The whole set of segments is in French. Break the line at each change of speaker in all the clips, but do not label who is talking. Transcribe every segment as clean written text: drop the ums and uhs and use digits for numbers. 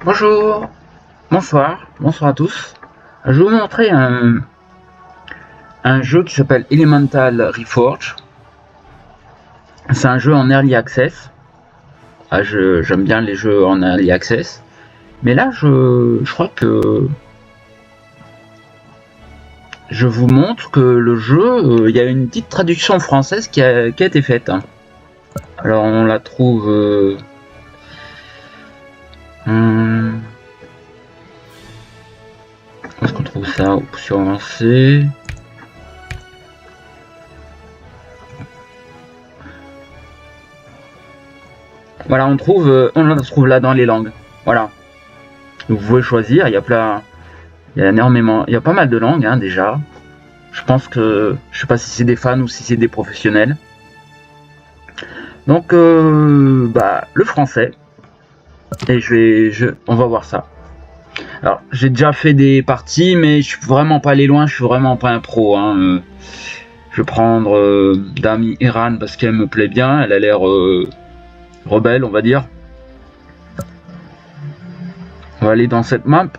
Bonjour, bonsoir à tous. Je vais vous montrer un jeu qui s'appelle Elemental Reforge. C'est un jeu en early access. J'aime bien les jeux en early access. Mais là, je crois que je vous montre que le jeu, il y a une petite traduction française qui a été faite. Alors on la trouve... Où est-ce qu'on trouve ça? Option avancée. Voilà, on la trouve là dans les langues. Voilà. Donc, vous pouvez choisir, il y a énormément, il y a pas mal de langues hein, déjà. Je pense que, je sais pas si c'est des fans ou si c'est des professionnels. Donc, le français. Et on va voir ça. Alors, j'ai déjà fait des parties, mais je suis vraiment pas allé loin, je suis vraiment pas un pro. Hein. Je vais prendre Dami Iran parce qu'elle me plaît bien, elle a l'air rebelle, on va dire. On va aller dans cette map.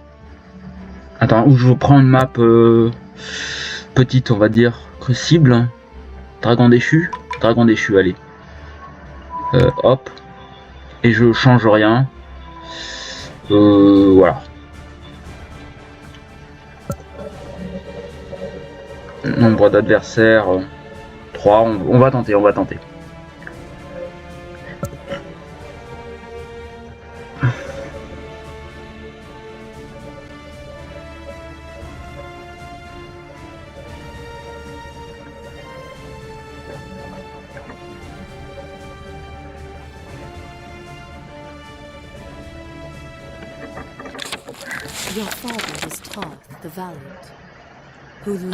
Attends, où je vous prends une map petite, on va dire, crucible. Dragon déchu, allez. Hop. Et je change rien. Voilà. Nombre d'adversaires 3, on va tenter.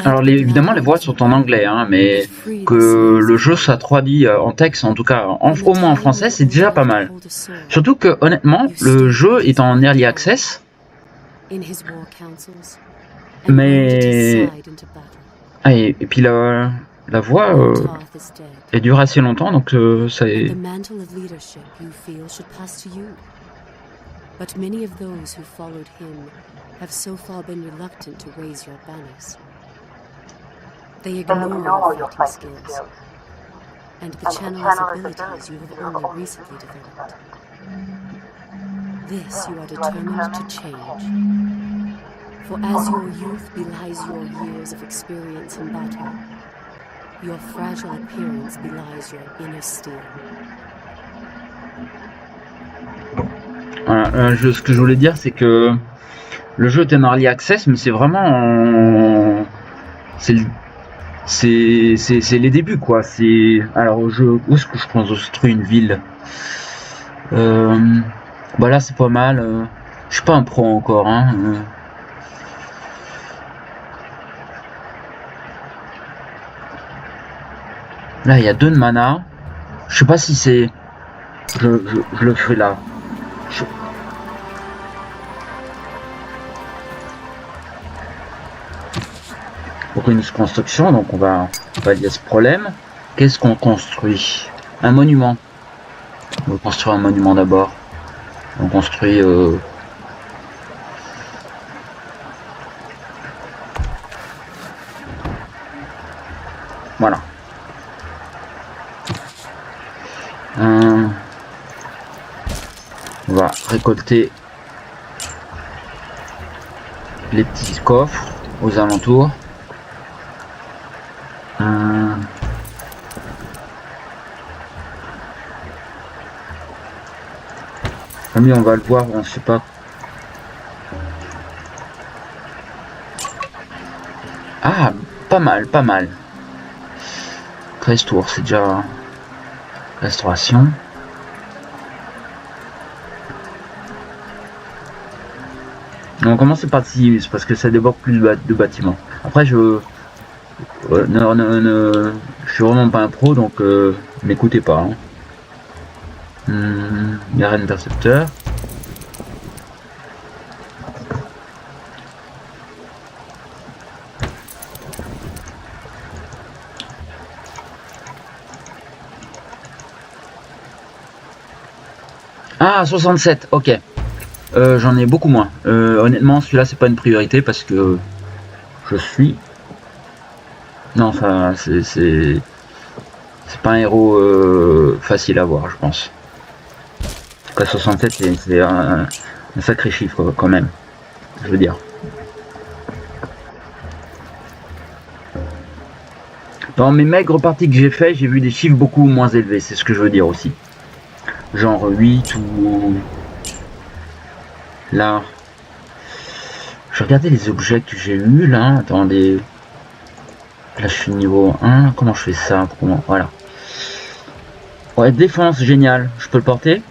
Alors évidemment les voix sont en anglais, hein, mais que le jeu soit traduit en texte, en tout cas au moins en français, c'est déjà pas mal. Surtout que honnêtement, le jeu est en early access, mais et puis la voix elle dure assez longtemps, donc ça est... But many of those who followed him have so far been reluctant to raise your banners. They ignore your fighting skills and the channel's abilities you have only recently developed. This you are determined to change. For as your youth belies your years of experience in battle, your fragile appearance belies your inner steel. Voilà, ce que je voulais dire, c'est que le jeu est en early access, mais c'est vraiment c'est les débuts quoi. Alors où est-ce que je construis une ville? Là c'est pas mal. Je suis pas un pro encore. Hein. Là il y a 2 de mana. Je sais pas si c'est. Je le fais là. Pour une construction, donc on va pallier ce problème. Qu'est-ce qu'on construit? Un monument. On va construire un monument d'abord. On construit voilà. On va récolter les petits coffres aux alentours. Lui, on va le voir, on sait pas. Ah, pas mal. 13 tours, c'est déjà restauration. On va commencer par Sius parce que ça déborde plus de bâtiments. Après, je suis vraiment pas un pro, donc m'écoutez pas. Hein. Garen intercepteur. Ah, 67, ok. J'en ai beaucoup moins. Honnêtement, celui-là, c'est pas une priorité parce que je suis... Non, ça, c'est pas un héros facile à voir, je pense. K67, c'est un sacré chiffre quand même, je veux dire. Dans mes maigres parties que j'ai fait, j'ai vu des chiffres beaucoup moins élevés, c'est ce que je veux dire aussi. Genre 8 ou... Là... Je regardais les objets que j'ai eu là, attendez... Là je suis niveau 1, comment je fais ça? Comment... Voilà. Ouais, défense, génial. Je peux le porter?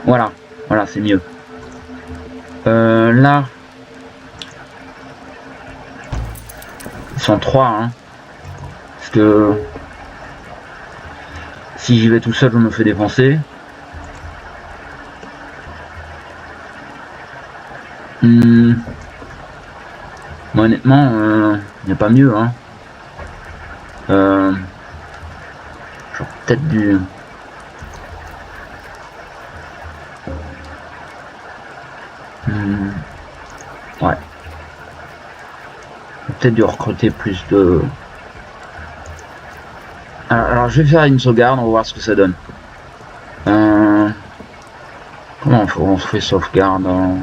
Voilà, voilà, c'est mieux. Là... Ils sont 3, hein. Parce que... Si j'y vais tout seul, je me fais défoncer. Bon, honnêtement, il n'y a pas mieux, hein. J'aurais peut-être dû... Ouais. Peut-être dû recruter plus de... Alors, je vais faire une sauvegarde, on va voir ce que ça donne. Comment on se fait sauvegarde hein?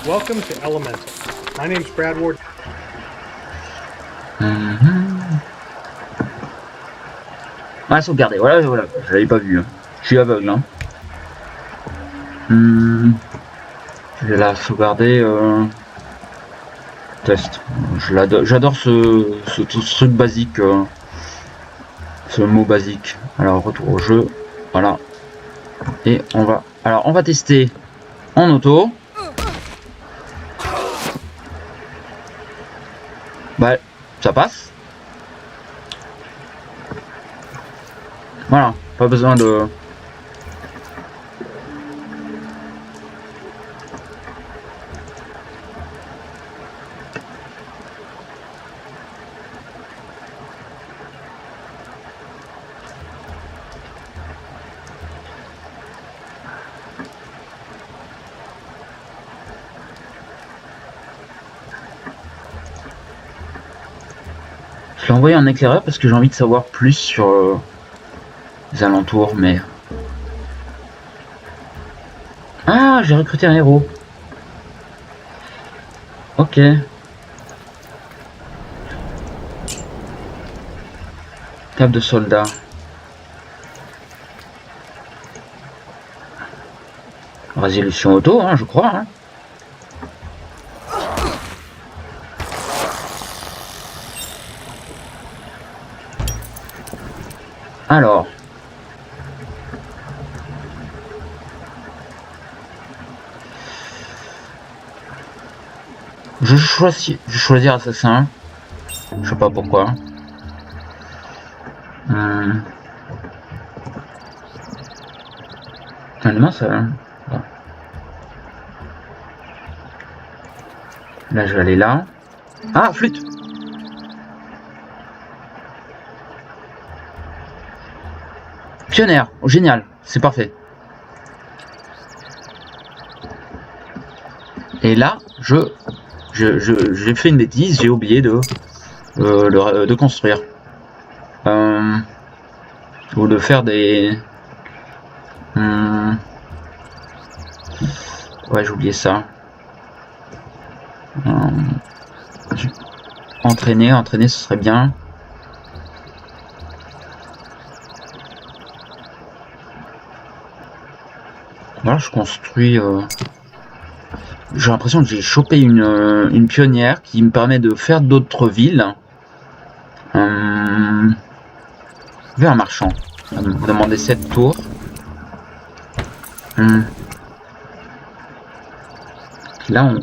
Welcome to Elemental. My name's Brad Ward.
Ouais, sauvegarder, voilà, voilà, je l'avais pas vu. Hein. Je suis aveugle. Hein. Je vais la sauvegarder. Test. J'adore ce truc basique. Ce mot basique. Alors, retour au jeu. Voilà. Et on va... Alors, on va tester en auto. Bah, ça passe. Voilà, pas besoin de... Je l'ai envoyé en éclaireur parce que j'ai envie de savoir plus sur les alentours, mais... Ah, j'ai recruté un héros. Ok. Table de soldats. Résolution auto, hein, je crois. Hein. Alors. Je vais choisir assassin. Je sais pas pourquoi. Finalement, ça... Bon. Là, je vais aller là. Ah, flûte! Pionnière, oh, génial, c'est parfait. Et là, j'ai fait une bêtise, j'ai oublié de construire. Ou de faire des... Ouais, j'ai oublié ça. Entraîner, ce serait bien. Voilà, je construis... J'ai l'impression que j'ai chopé une pionnière qui me permet de faire d'autres villes. Vers un marchand. On va me demander 7 tours. Là, on...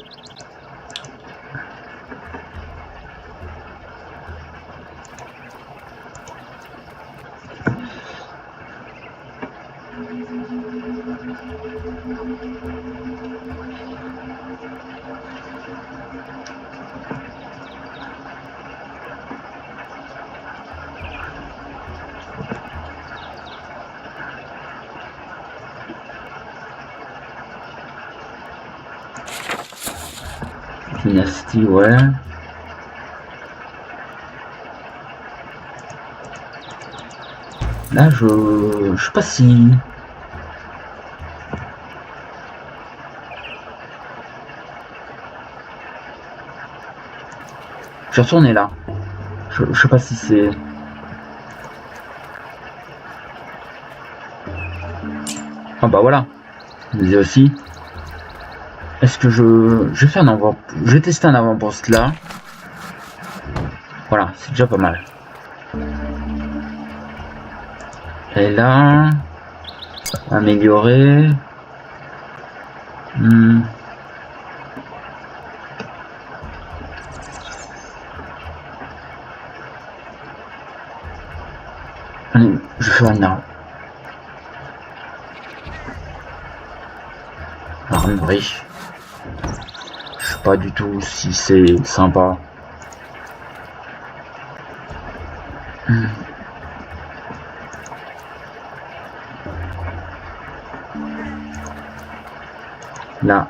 Dynasty, ouais. Là, je sais pas si... Je vais retourner là. Je sais pas si c'est... Ah bah voilà. Je disais aussi. Est-ce que je vais faire un avant... Je vais tester un avant-poste là. Voilà, c'est déjà pas mal. Et là... Améliorer... Allez, je fais un arbre. Armerie. Je sais pas du tout si c'est sympa. Là,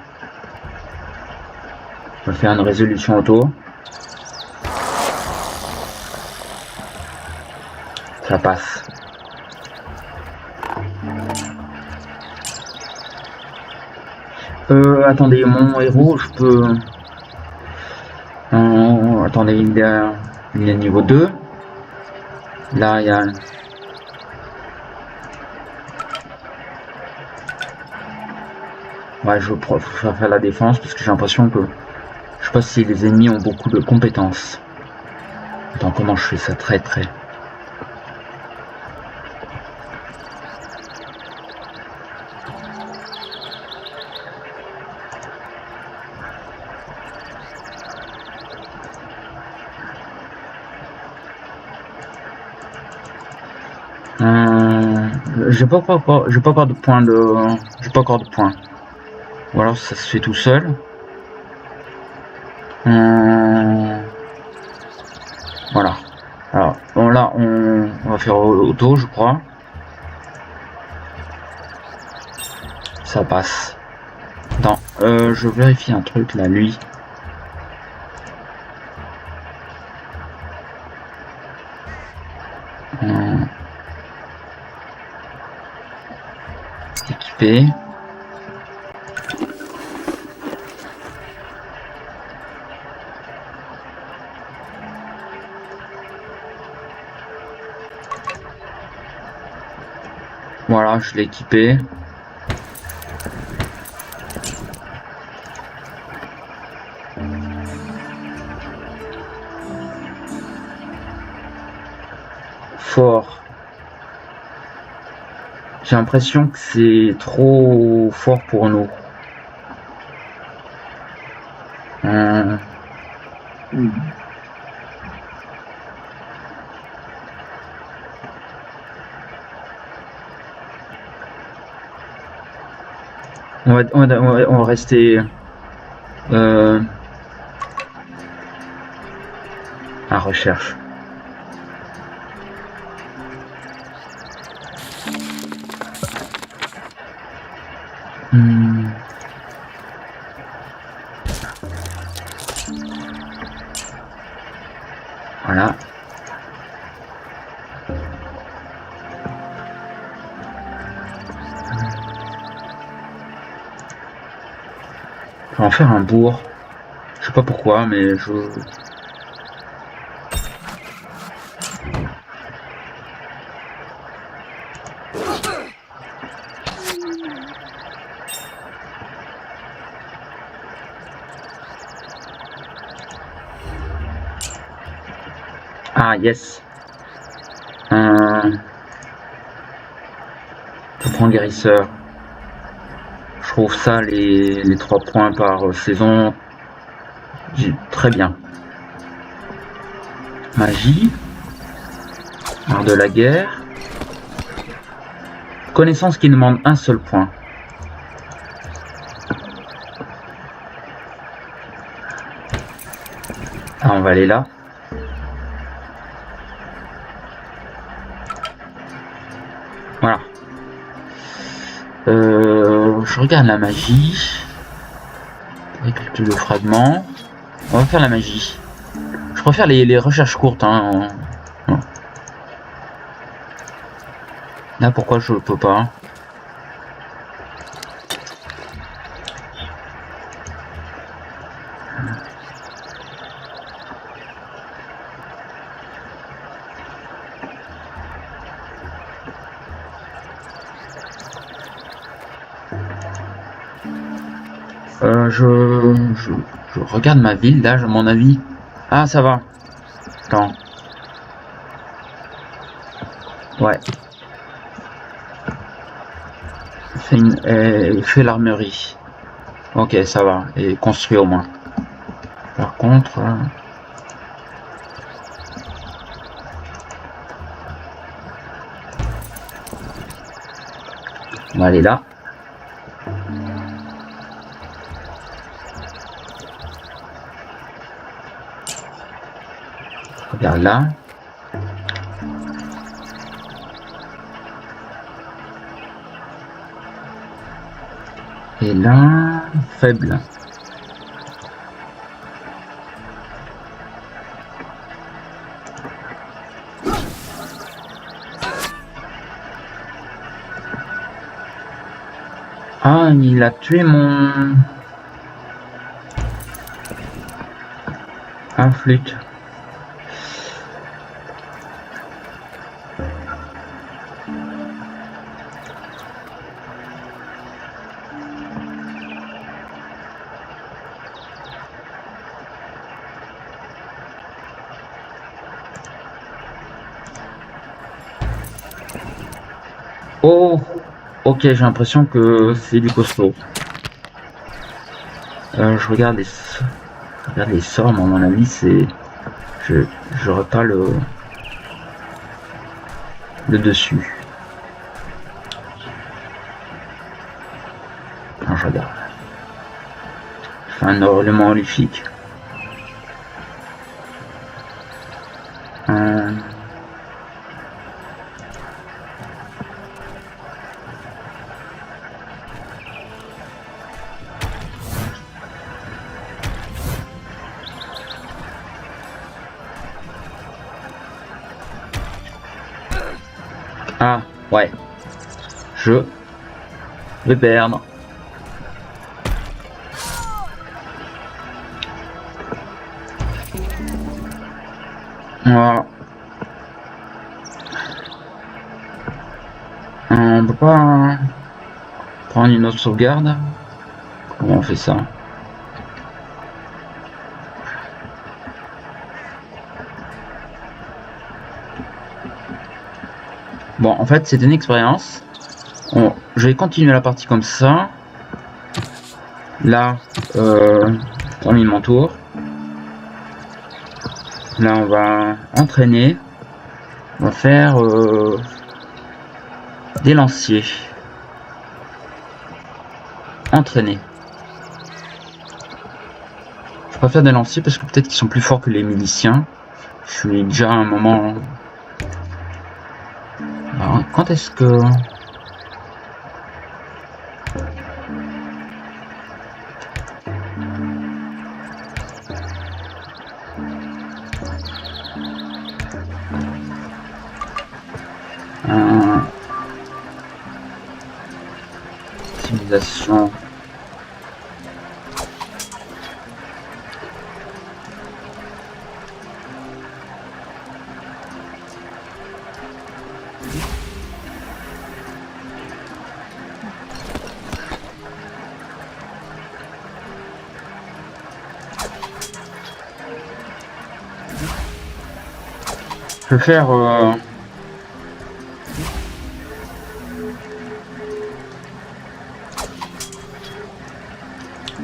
on va faire une résolution auto. Ça passe. Attendez, mon héros, je peux... attendez, il est niveau 2. Là, il y a... Ouais, je vais faire la défense parce que j'ai l'impression que... Je sais pas si les ennemis ont beaucoup de compétences. Attends, comment je fais ça? Très. J'ai pas encore de points de... J'ai pas encore de points. Ou alors ça se fait tout seul. Voilà. Alors, bon, là, on va faire auto, je crois. Ça passe. Attends, je vérifie un truc, là, lui. Équipé. Voilà, je l'ai équipé. Fort. J'ai l'impression que c'est trop fort pour nous. On va rester à recherche. Voilà. Je vais en faire un bourg. Je sais pas pourquoi, mais je... Ah, yes. Je prends guérisseur. Je trouve ça, les 3 points par saison, très bien. Magie. Art de la guerre. Connaissance qui demande un seul point. Ah, on va aller là. Voilà. Je regarde la magie. Récupérer le fragment. On va faire la magie. Je préfère les recherches courtes. Hein. Là, pourquoi je peux pas? Je regarde ma ville, là, à mon avis. Ah, ça va. Attends. Ouais. Fait l'armerie. Ok, ça va. Et construit au moins. Par contre... on va aller là. Regarde là. Et là, faible. Ah, il a tué mon... ah, flûte. Oh, ok, j'ai l'impression que c'est du costaud. Je regarde les sorts, mais à mon avis, c'est... j'aurais pas le dessus. Non, je regarde. Je fais un hurlement horrifique. Ah, ouais. Je vais perdre. Voilà. On peut pas prendre une autre sauvegarde. Comment on fait ça? Bon, en fait, c'est une expérience. Je vais continuer la partie comme ça. Là, termine mon tour. Là, on va entraîner. On va faire des lanciers. Entraîner. Je préfère des lanciers parce que peut-être qu'ils sont plus forts que les miliciens. Je suis déjà à un moment... alors, quand est-ce que... civilisation. Je vais faire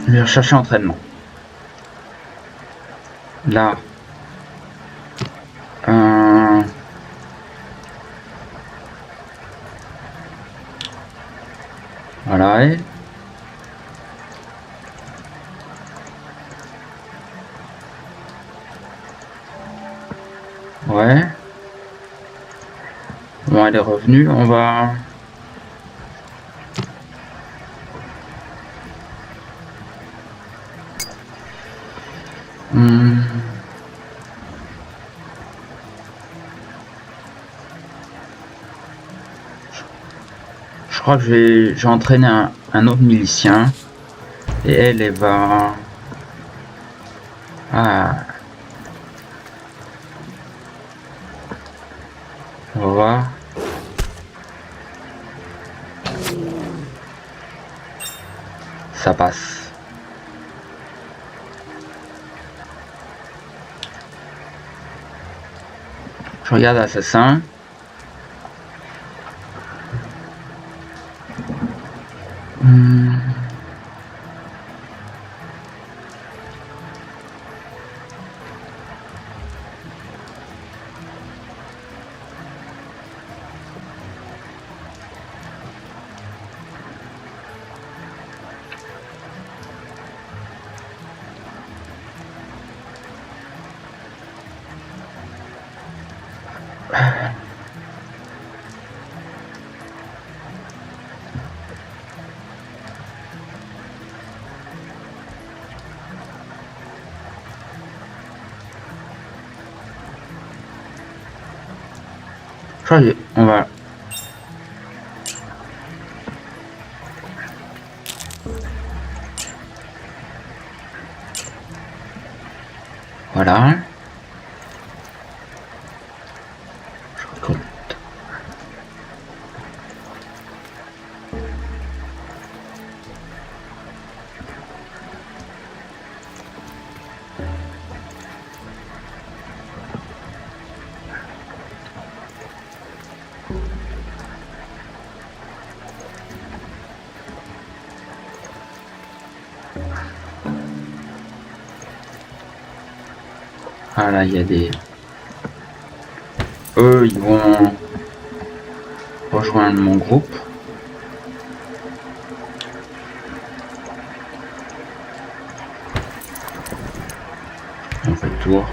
je vais rechercher entraînement. Là. Voilà. Ouais. Bon, elle est revenue. On va... Je crois que j'ai entraîné un autre milicien. Et elle va... Ah. On va voir. Ça passe. Je regarde assassin. On va... Voilà. Je recrute. Ah là, il y a des... Eux, ils vont rejoindre mon groupe. On fait le tour.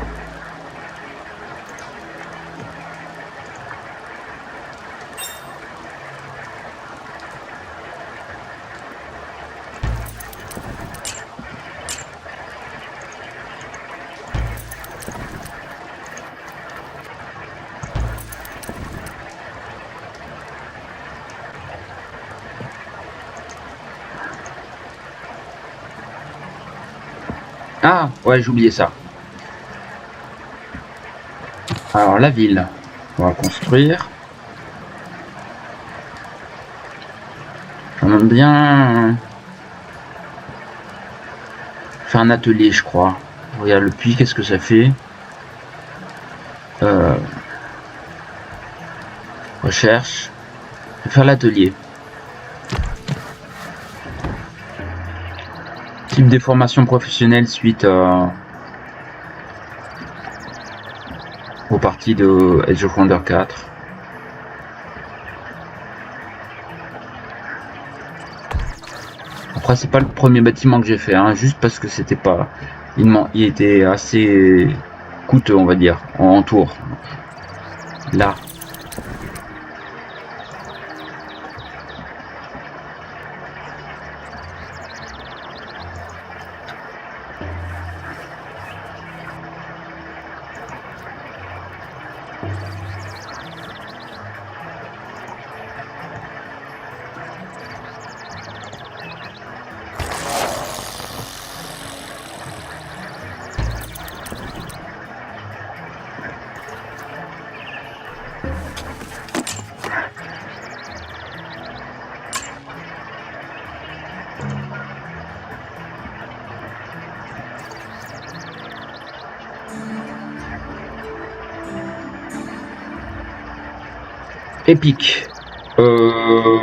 Ah, ouais, j'ai oublié ça. Alors, la ville, on va construire. J'aimerais bien faire un atelier, je crois. Regarde le puits, qu'est-ce que ça fait? Recherche. Je vais faire l'atelier. Type des formations professionnelles suite aux parties de Age of Wonder 4. Après, c'est pas le premier bâtiment que j'ai fait, hein, juste parce que c'était pas... Il était assez coûteux, on va dire, en tour. Là. Épique. Je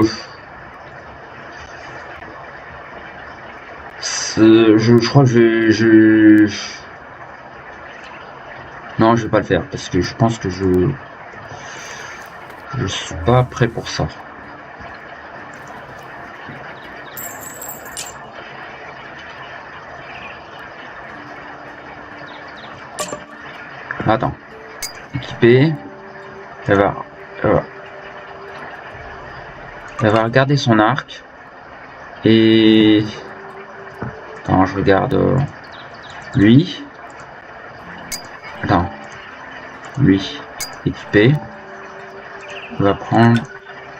crois que non, je vais pas le faire parce que je pense que je suis pas prêt pour ça. Attends. Équipé. Elle va regarder son arc. Et... Attends, je regarde lui. Lui, équipé. On va prendre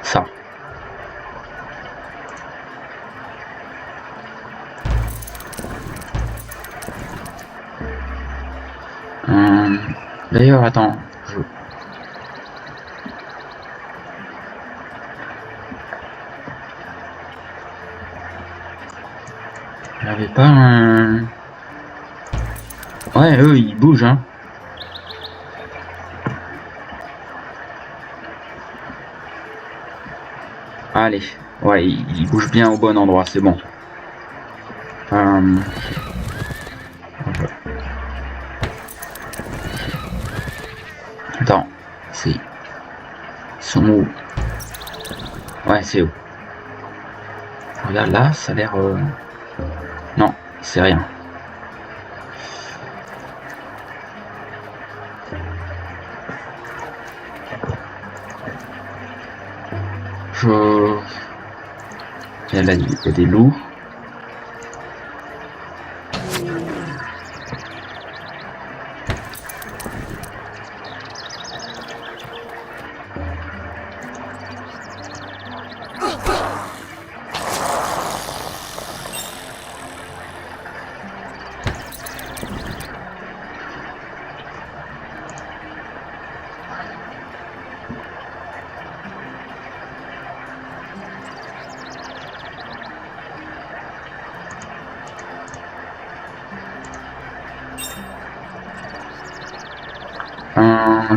ça. D'ailleurs, attends. J'avais pas un... Ouais, eux, ils bougent, hein. Allez. Ouais, ils bougent bien au bon endroit, c'est bon. Attends, c'est... Ils sont où? Ouais, c'est où? Regarde là, ça a l'air... Non, c'est rien. Il y a des loups.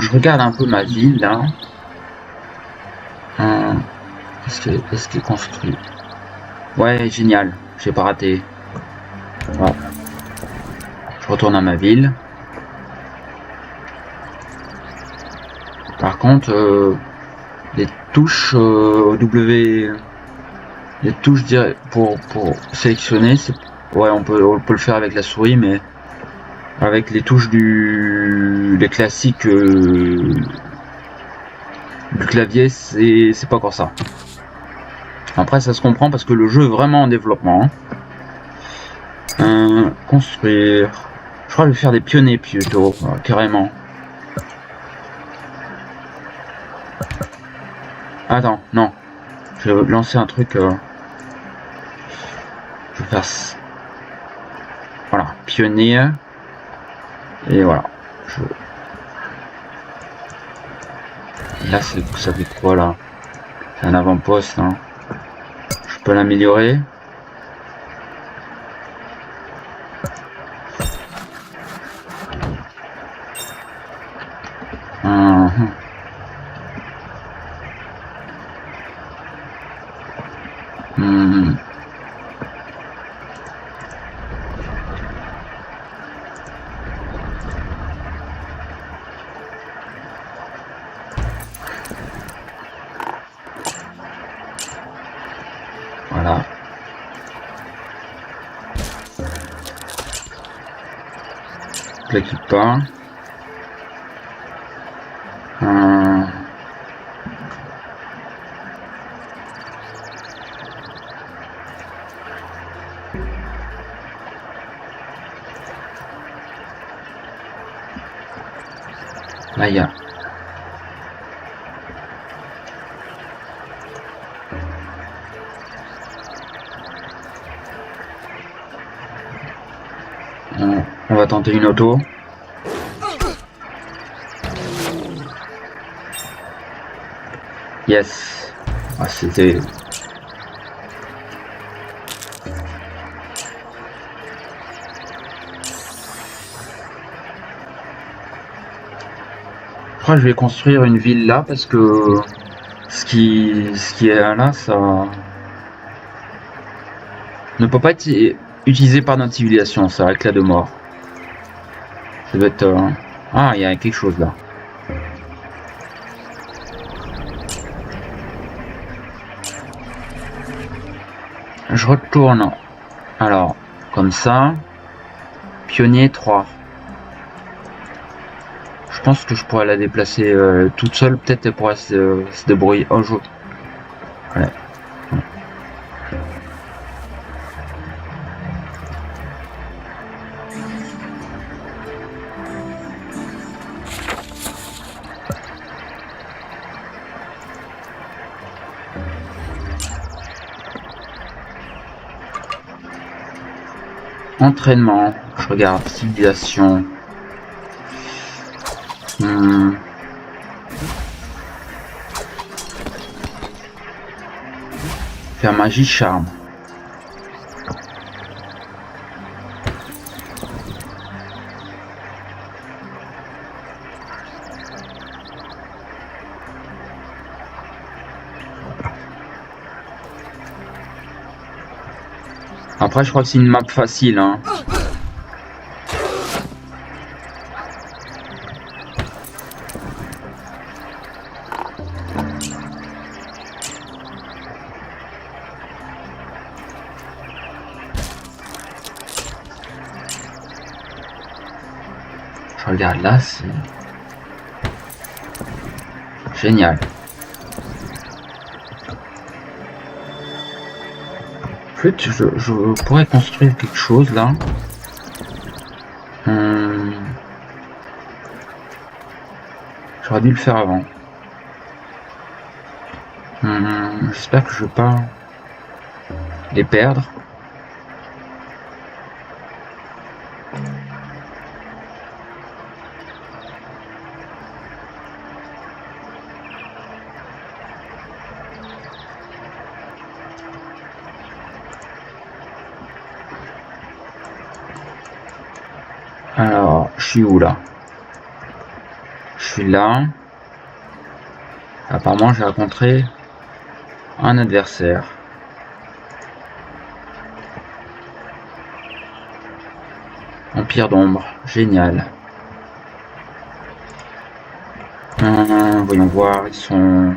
Je regarde un peu ma ville là. Est-ce qu'elle est construit? Ouais, génial, j'ai pas raté. Bon. Je retourne à ma ville. Par contre, les touches W, les touches pour sélectionner, ouais, on peut le faire avec la souris, mais avec les touches les classiques du clavier, c'est pas encore ça. Après, ça se comprend parce que le jeu est vraiment en développement. Construire. Je crois que je vais faire des pionniers plutôt, carrément. Attends, non. Je vais lancer un truc. Je vais faire. Voilà, pionnier. Et voilà. Là, ça fait quoi là? C'est un avant-poste. Hein. Je peux l'améliorer. Voilà. Je l'équipe pas. Là, il y a... On va tenter une auto. Yes. Ah, c'était... Je crois que je vais construire une ville là parce que ce qui est là, ça ne peut pas être utilisé par notre civilisation, ça, éclat de mort. Ça doit être... Ah, il y a quelque chose là. Je retourne. Alors, comme ça. Pionnier 3. Je pense que je pourrais la déplacer toute seule. Peut-être elle pourrait se débrouiller. Oh, je... Ouais. Entraînement. Je regarde. Civilisation. Faire magie, charme. Après, je crois que c'est une map facile, hein. Je regarde là, c'est génial. En fait, je pourrais construire quelque chose là. J'aurais dû le faire avant. J'espère que je vais pas les perdre. Alors, je suis où là? Je suis là. Apparemment, j'ai rencontré un adversaire. Empire d'ombre, génial. Voyons voir, ils sont...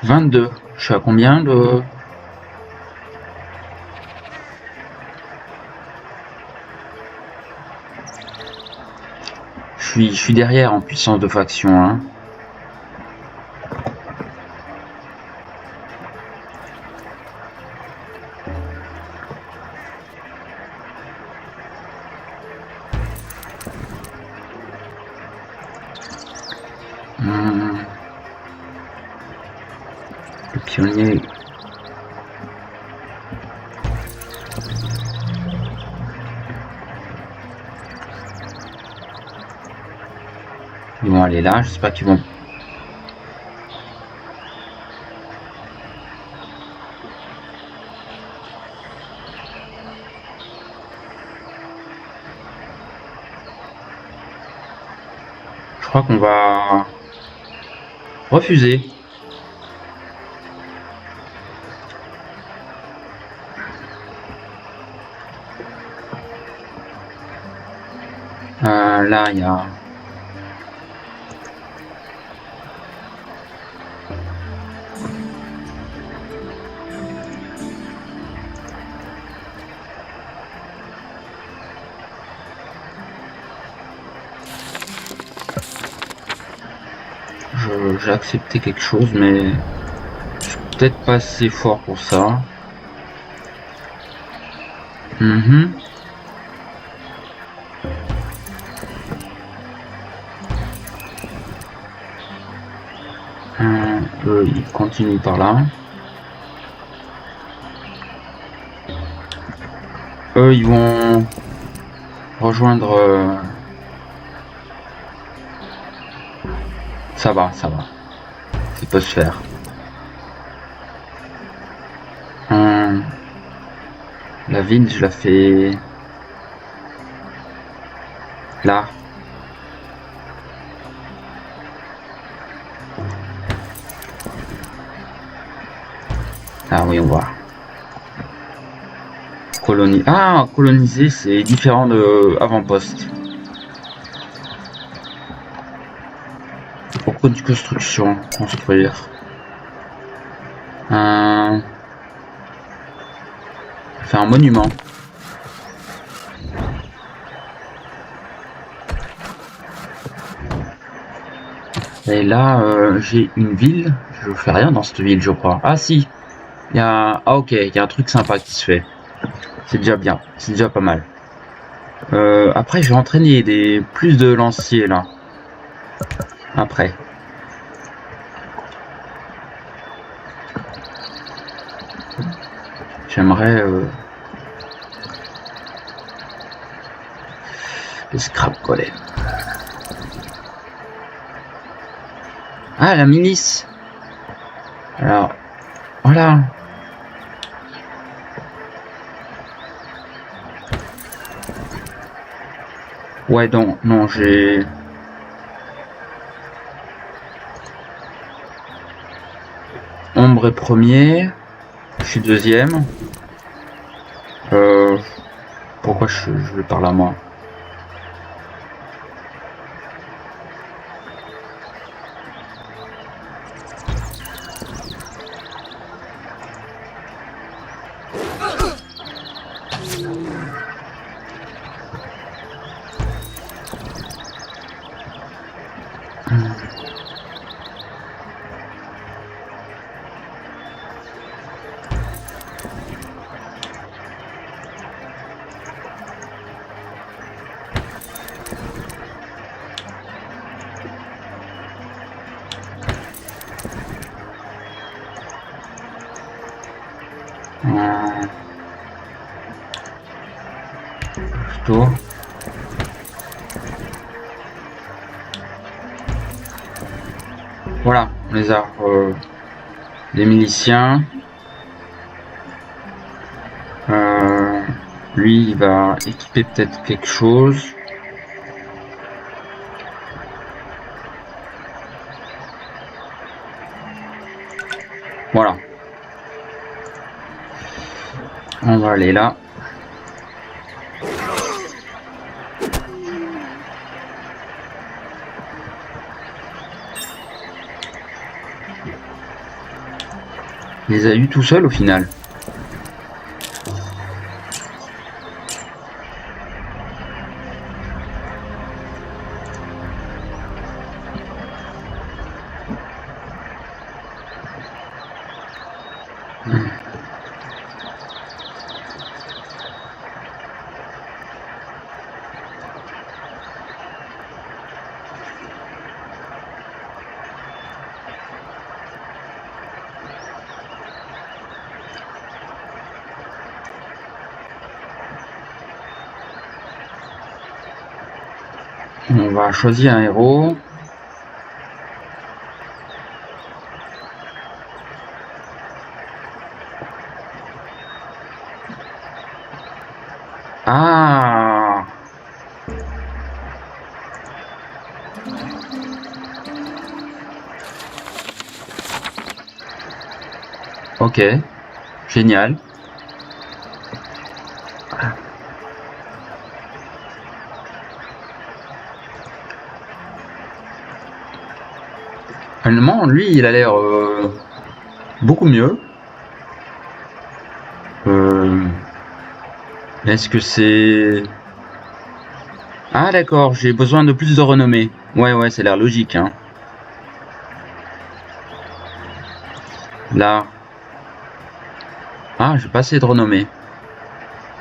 « 22. Je suis à combien de... Je suis derrière en puissance de faction, hein. Le pionnier. Ils vont aller là, j'espère qu'ils vont... Je crois qu'on va refuser. Là, il y a... J'ai accepté quelque chose, mais je suis peut-être pas assez fort pour ça. Eux, ils continuent par là. Eux, ils vont rejoindre... Ça va. Ça peut se faire. La ville, je la fais... Là. Ah oui, on voit. Coloniser, c'est différent de avant-poste. Pourquoi du construction, construire. Faire un monument. Et là, j'ai une ville. Je fais rien dans cette ville, je crois. Ah si, il y a... Ah ok, il y a un truc sympa qui se fait. C'est déjà bien, c'est déjà pas mal. Après, je vais entraîner plus de lanciers là. Après. J'aimerais... le scrap golem. Ah, la milice. Alors, voilà. Ouais, donc, non, j'ai... Ombre est premier. Je suis deuxième. Pourquoi je vais par là, moi? Plutôt. Voilà, on les a. Les miliciens. Lui, il va équiper peut-être quelque chose. Voilà. On va aller là. Il les a eu tout seul au final. On va choisir un héros. Ah! Ok, génial. Allemand, lui, il a l'air beaucoup mieux. Est-ce que c'est... Ah d'accord, j'ai besoin de plus de renommée. Ouais, c'est l'air logique, hein. Là. Ah, j'ai pas assez de renommée.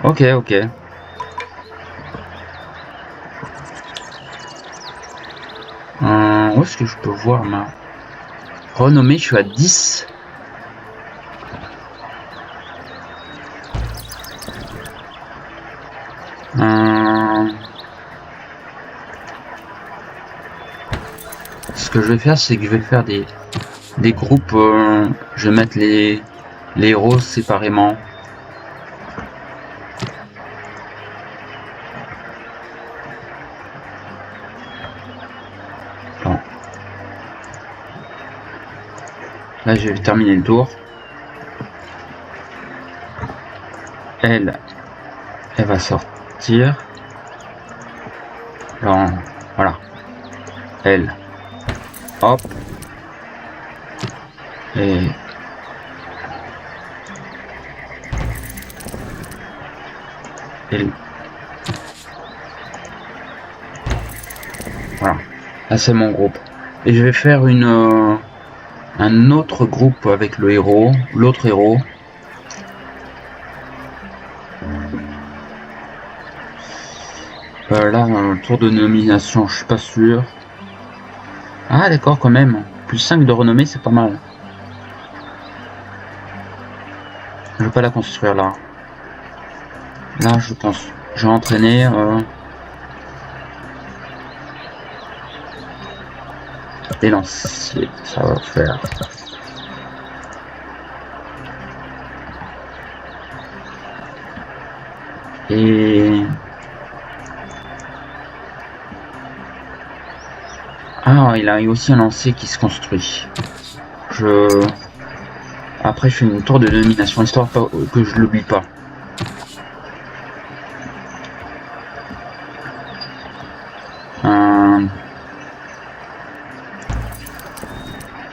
Ok. Où est-ce que je peux voir ma renommée? Je suis à 10. Ce que je vais faire, c'est que je vais faire des groupes. Je vais mettre les héros séparément. Bon. Là, je vais terminer le tour. Elle va sortir. Alors, voilà. Elle. Hop. Et elle. Voilà. Là, c'est mon groupe. Et je vais faire un autre groupe avec le héros, l'autre héros. Là, un tour de nomination, je suis pas sûr. Ah d'accord quand même. Plus 5 de renommée, c'est pas mal. Je vais pas la construire là. Là, je pense. Je vais entraîner. Des lanciers, ça va faire. Et... Ah, il a aussi un lancier qui se construit. Après, je fais une tour de domination, histoire que je l'oublie pas.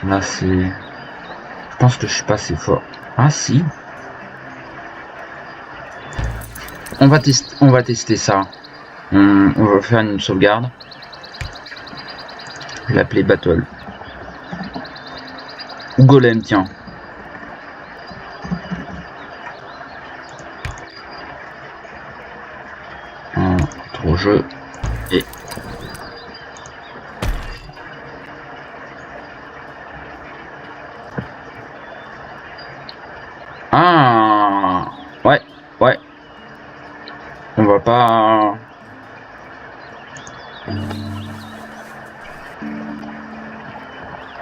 Là, c'est... Je pense que je suis pas assez fort. Ah, si. On va tester ça. On va faire une sauvegarde. Je vais l'appeler Battle. Ou Golem, tiens. Au jeu. Et... Ah ouais, ouais. On va pas...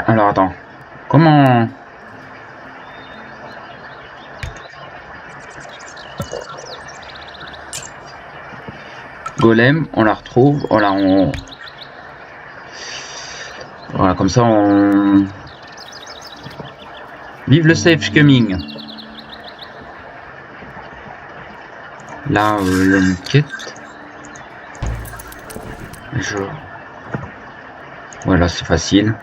Alors attends. Comment... Golem, on la retrouve. Voilà, voilà, comme ça on... Vive le safe coming. Là, la quête. Voilà, c'est facile.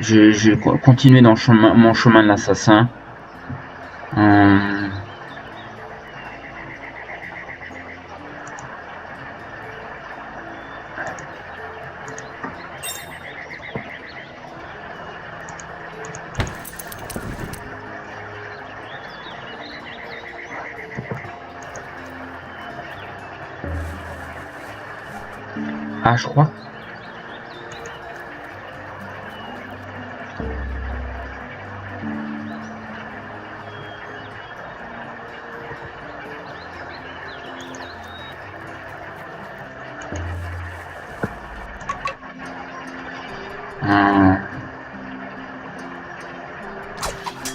Je vais continuer dans mon chemin de l'assassin. Ah, je crois.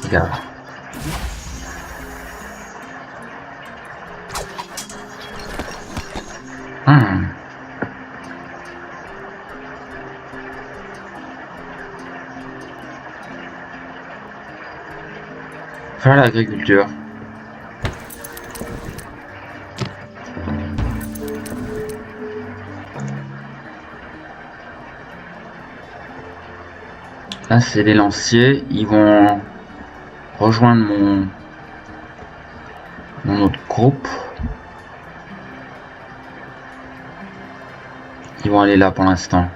Regarde. Faire l'agriculture. Là, c'est les lanciers. Ils vont rejoindre mon autre groupe. Ils vont aller là pour l'instant.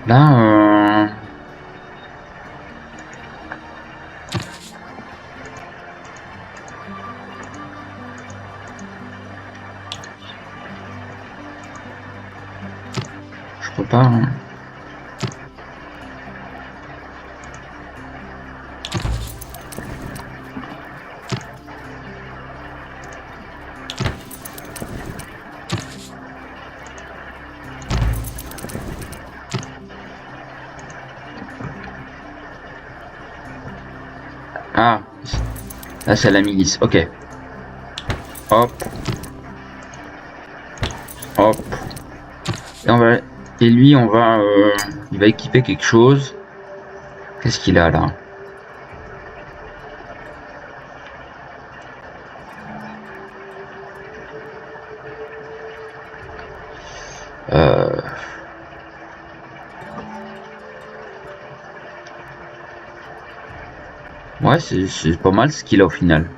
Là, je peux pas. Ah, là c'est la milice, ok. Hop. Hop. Et lui, il va équiper quelque chose. Qu'est-ce qu'il a là? Ouais, c'est pas mal ce qu'il a au final.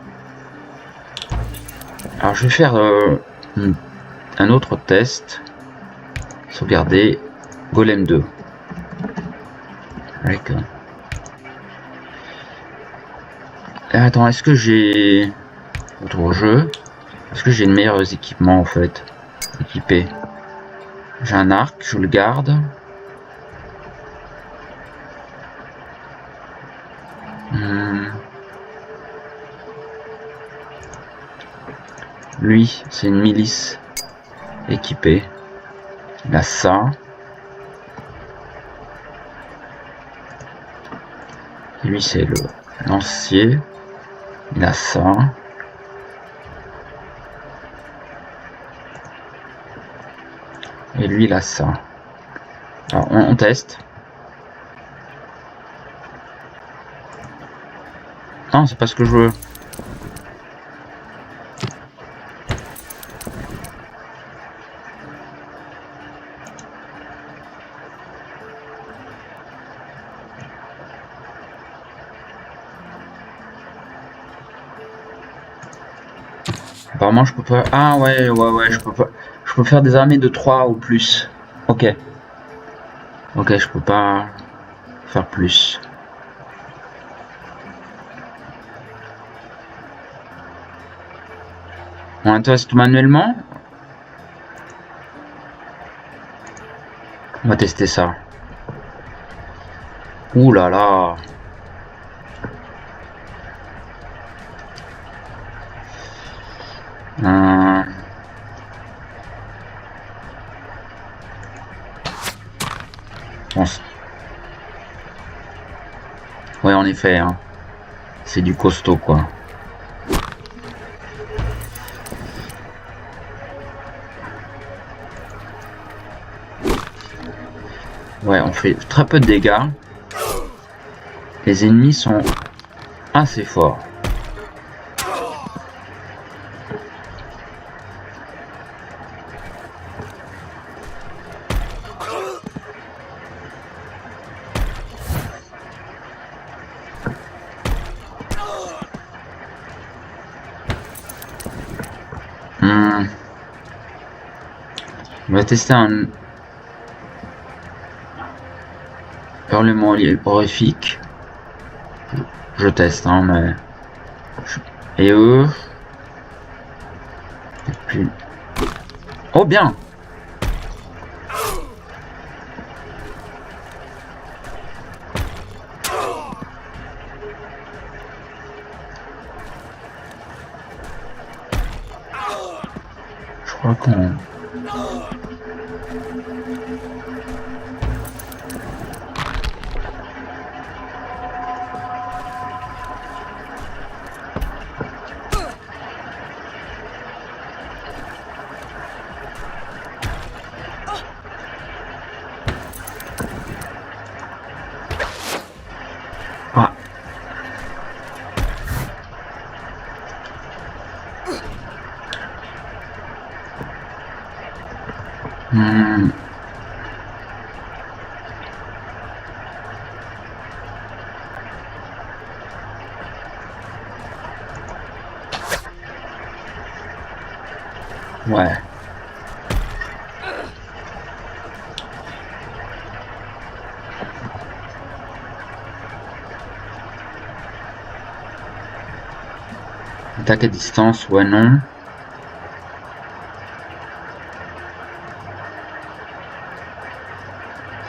Alors je vais faire un autre test. Sauvegarder. Golem 2. D'accord. Attends, est-ce que j'ai... Autre jeu. Est-ce que j'ai de meilleurs équipements en fait? Équipé. J'ai un arc, je le garde. Lui, c'est une milice équipée. Il a ça. Et lui, c'est le lancier. Il a ça. Et lui, il a ça. Alors, on teste. Non, c'est pas ce que je veux. Apparemment, je peux pas... Ah ouais, je peux pas... Je peux faire des armées de 3 ou plus. Ok. Ok, je peux pas faire plus. On teste manuellement. On va tester ça. Ouh là là. Ouais, en effet, hein. C'est du costaud, quoi. Ouais, on fait très peu de dégâts. Les ennemis sont assez forts. On va tester un hurlement horrifique. Je teste, hein, mais... Et eux... Et puis... Oh, bien! Je crois qu'on... Ah. Ouais. Attaque à distance, ouais, non.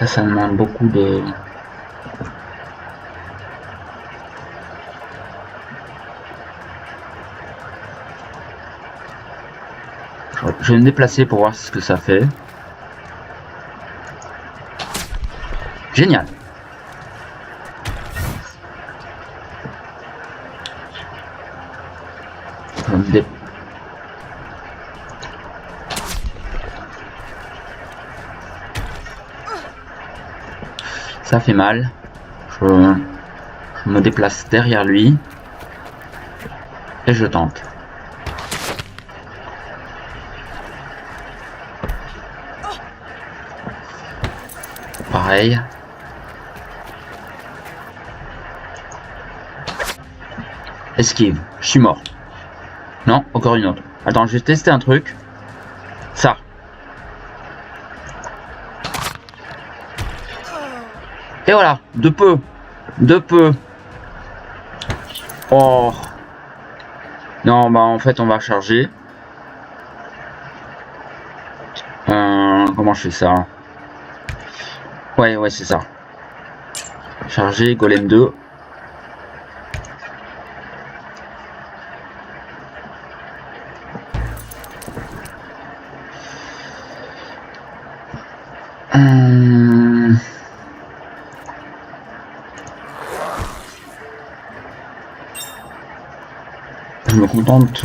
Ça demande beaucoup de... Je vais me déplacer pour voir ce que ça fait. Génial. Ça fait mal. Je me déplace derrière lui. Et je tente. Pareil. Esquive. Je suis mort. Non, encore une autre. Attends, je vais tester un truc. Ça. Et voilà. De peu. De peu. Oh. Non, bah en fait, on va charger. Comment je fais ça? Ouais, c'est ça. Charger, golem 2. Je me contente.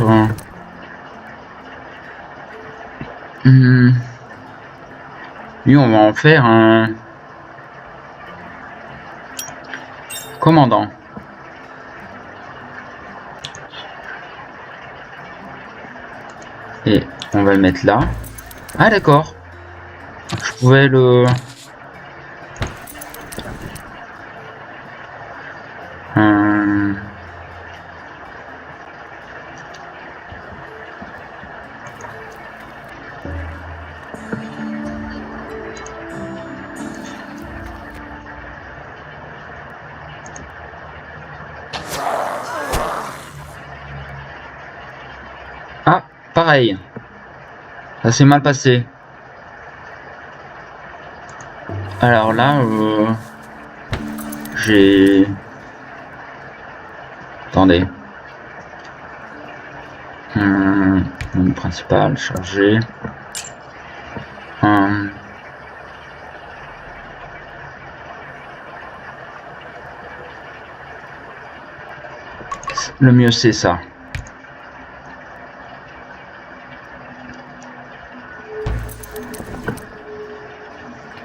Lui, on va en faire un commandant. Et on va le mettre là. Ah d'accord. Je pouvais le... Ah, pareil. Ça s'est mal passé. Alors là, j'ai... Attendez. Menu principal, chargé. Le mieux c'est ça.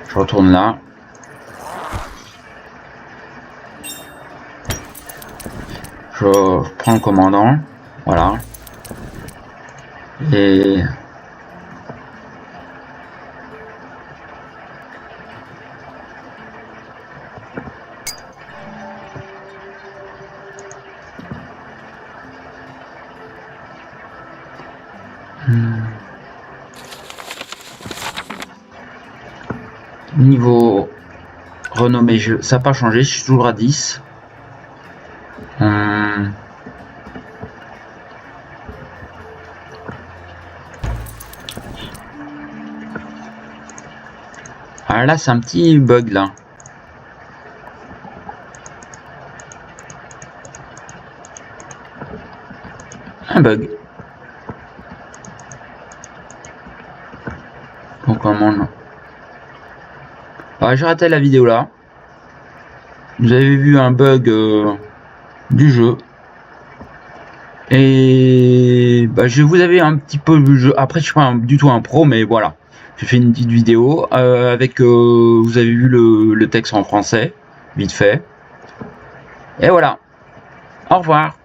Je retourne là. Je prends le commandant. Voilà. Et... Niveau renommée, ça n'a pas changé, je suis toujours à 10. Ah là, c'est un petit bug là. Un bug. Bon, comment non. J'ai raté la vidéo là. Vous avez vu un bug du jeu. Et je vous avais un petit peu vu le jeu. Après, je suis pas du tout un pro, mais voilà. J'ai fait une petite vidéo avec. Vous avez vu le texte en français, vite fait. Et voilà. Au revoir.